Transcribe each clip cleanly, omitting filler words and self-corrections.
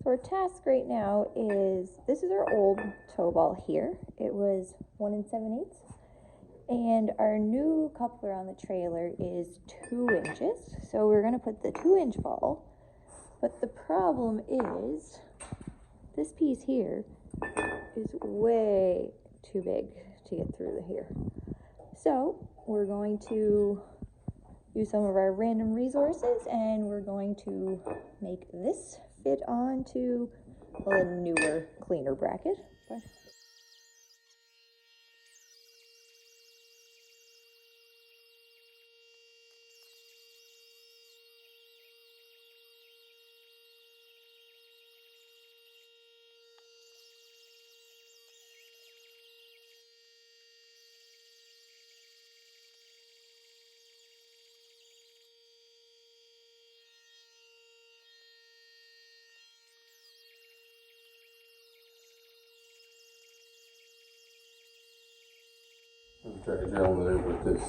So our task right now is, this is our old tow ball here. It was 1 7/8. And our new coupler on the trailer is 2 inches. So we're gonna put the 2-inch ball, but the problem is this piece here is way too big to get through here. So we're going to use some of our random resources and we're going to make this fit onto a newer, cleaner bracket. I'm trying to drill it with this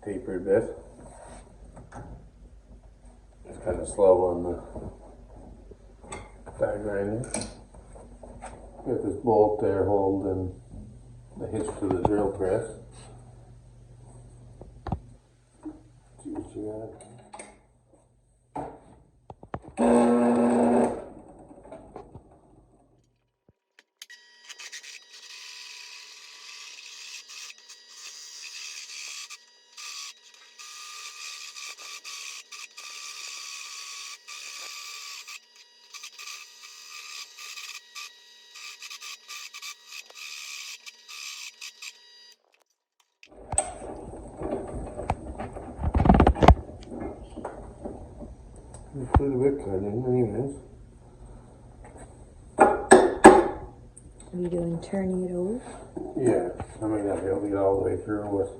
tapered bit. It's kind of slow on the die grinding. Got this bolt there holding the hitch to the drill press. See what you got. It's pretty big cutting anyways. Are you doing turning it over? Yeah, I may not be able to get all the way through with.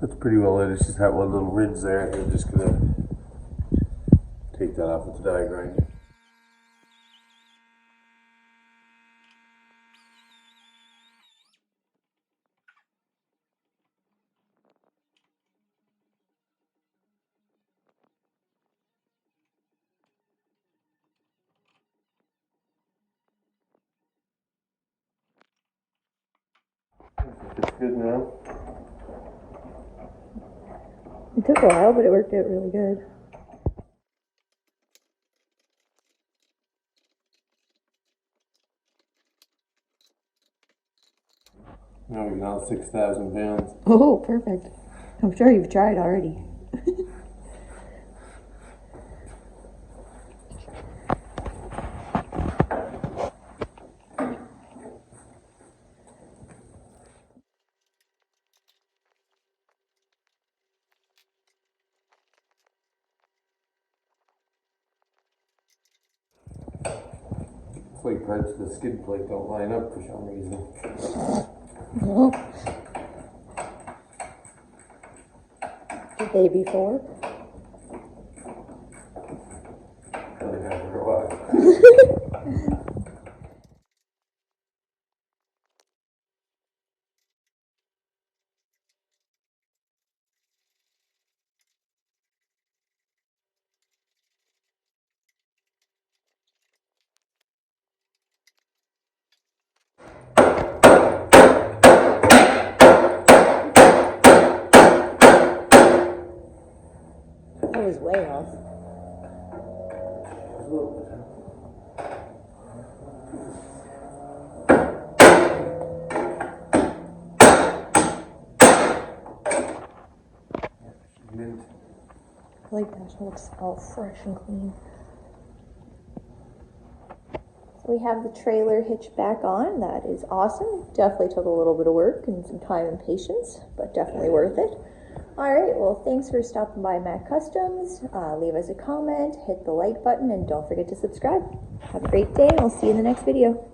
That's pretty well it. It's just that one little ridge there. I'm just gonna take that off with the die grinder. It's good now. It took a while, but it worked out really good. Now we got 6,000 pounds. Oh, perfect. I'm sure you've tried already. It's like parts of the skid plate don't line up for some reason. No. The day before. Really have for a while. That was way off. A little bit. Mint. I like that. It looks all fresh and clean. So we have the trailer hitched back on. That is awesome. Definitely took a little bit of work and some time and patience, but definitely worth it. All right, well, thanks for stopping by Maccustoms. Leave us a comment, hit the like button, and don't forget to subscribe. Have a great day, and we'll see you in the next video.